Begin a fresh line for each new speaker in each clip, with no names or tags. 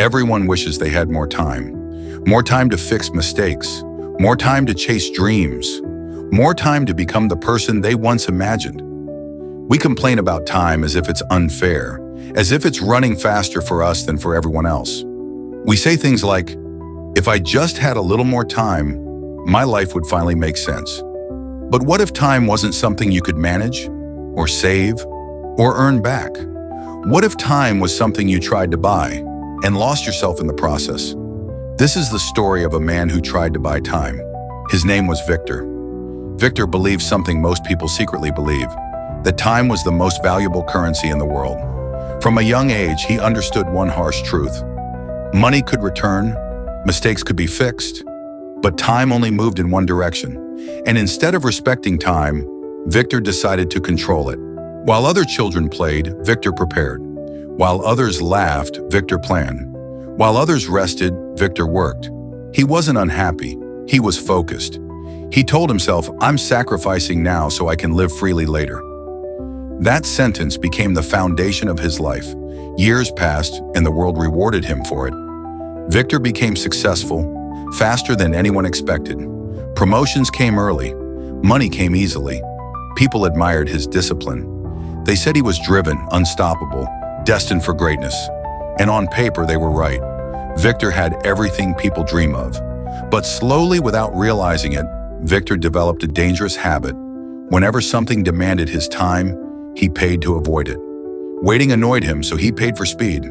Everyone wishes they had more time. More time to fix mistakes. More time to chase dreams. More time to become the person they once imagined. We complain about time as if it's unfair, as if it's running faster for us than for everyone else. We say things like, if I just had a little more time, my life would finally make sense. But what if time wasn't something you could manage, or save, or earn back? What if time was something you tried to buy and lost yourself in the process? This is the story of a man who tried to buy time. His name was Victor. Victor believed something most people secretly believe, that time was the most valuable currency in the world. From a young age, he understood one harsh truth. Money could return, mistakes could be fixed, but time only moved in one direction. And instead of respecting time, Victor decided to control it. While other children played, Victor prepared. While others laughed, Victor planned. While others rested, Victor worked. He wasn't unhappy, he was focused. He told himself, I'm sacrificing now so I can live freely later. That sentence became the foundation of his life. Years passed, and the world rewarded him for it. Victor became successful, faster than anyone expected. Promotions came early. Money came easily. People admired his discipline. They said he was driven, unstoppable, destined for greatness. And on paper, they were right. Victor had everything people dream of. But slowly, without realizing it, Victor developed a dangerous habit. Whenever something demanded his time, he paid to avoid it. Waiting annoyed him, so he paid for speed.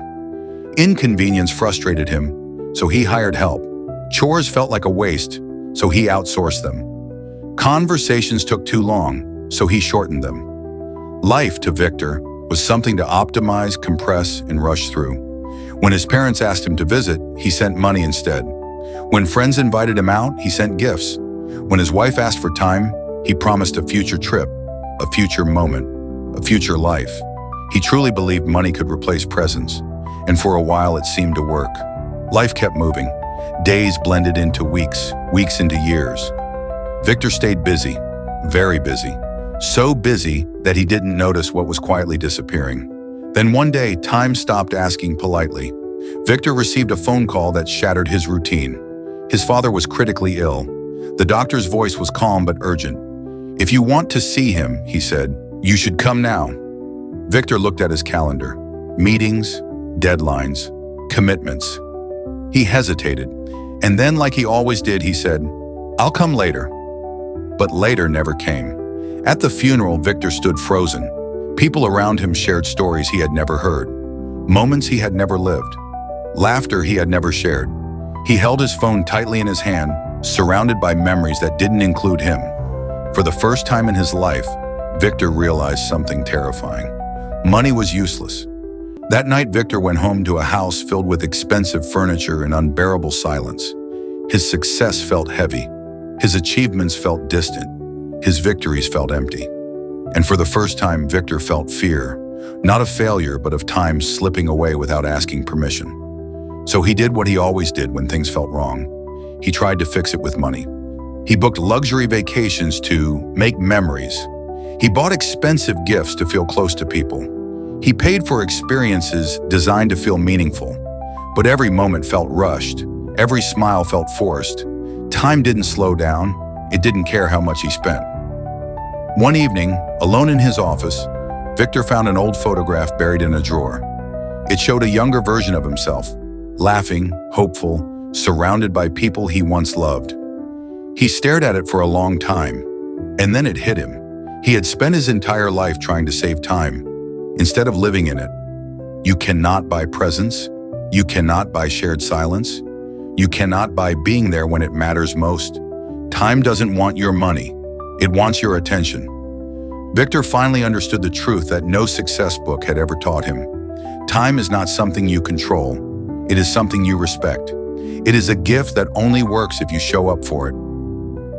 Inconvenience frustrated him, so he hired help. Chores felt like a waste, so he outsourced them. Conversations took too long, so he shortened them. Life, to Victor, was something to optimize, compress, and rush through. When his parents asked him to visit, he sent money instead. When friends invited him out, he sent gifts. When his wife asked for time, he promised a future trip, a future moment, a future life. He truly believed money could replace presence, and for a while it seemed to work. Life kept moving. Days blended into weeks, weeks into years. Victor stayed busy, very busy. So busy that he didn't notice what was quietly disappearing. Then one day, time stopped asking politely. Victor received a phone call that shattered his routine. His father was critically ill. The doctor's voice was calm but urgent. If you want to see him, he said, you should come now. Victor looked at his calendar. Meetings, deadlines, commitments. He hesitated, and then, like he always did, he said, I'll come later. But later never came. At the funeral, Victor stood frozen. People around him shared stories he had never heard, moments he had never lived, laughter he had never shared. He held his phone tightly in his hand, surrounded by memories that didn't include him. For the first time in his life, Victor realized something terrifying. Money was useless. That night, Victor went home to a house filled with expensive furniture and unbearable silence. His success felt heavy. His achievements felt distant. His victories felt empty. And for the first time, Victor felt fear, not of failure, but of time slipping away without asking permission. So he did what he always did when things felt wrong. He tried to fix it with money. He booked luxury vacations to make memories. He bought expensive gifts to feel close to people. He paid for experiences designed to feel meaningful. But every moment felt rushed. Every smile felt forced. Time didn't slow down. It didn't care how much he spent. One evening, alone in his office, Victor found an old photograph buried in a drawer. It showed a younger version of himself, laughing, hopeful, surrounded by people he once loved. He stared at it for a long time, and then it hit him. He had spent his entire life trying to save time, instead of living in it. You cannot buy presence. You cannot buy shared silence. You cannot buy being there when it matters most. Time doesn't want your money. It wants your attention. Victor finally understood the truth that no success book had ever taught him. Time is not something you control. It is something you respect. It is a gift that only works if you show up for it.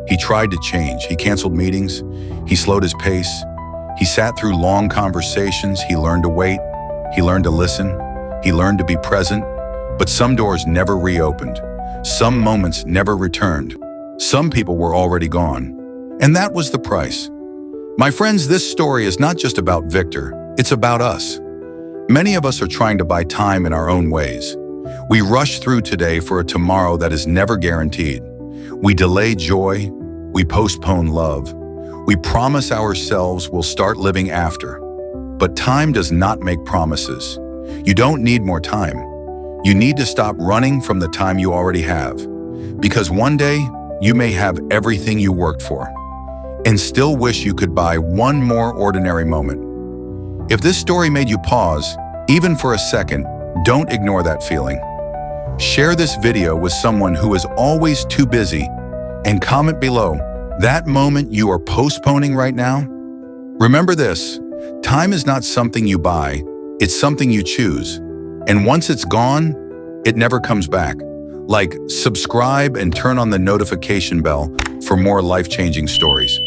He tried to change. He canceled meetings. He slowed his pace. He sat through long conversations. He learned to wait. He learned to listen. He learned to be present. But some doors never reopened. Some moments never returned. Some people were already gone. And that was the price. My friends, this story is not just about Victor. It's about us. Many of us are trying to buy time in our own ways. We rush through today for a tomorrow that is never guaranteed. We delay joy. We postpone love. We promise ourselves we'll start living after. But time does not make promises. You don't need more time. You need to stop running from the time you already have. Because one day, you may have everything you worked for and still wish you could buy one more ordinary moment. If this story made you pause, even for a second, don't ignore that feeling. Share this video with someone who is always too busy and comment below that moment you are postponing right now. Remember this, time is not something you buy, it's something you choose. And once it's gone, it never comes back. Like, subscribe and turn on the notification bell for more life-changing stories.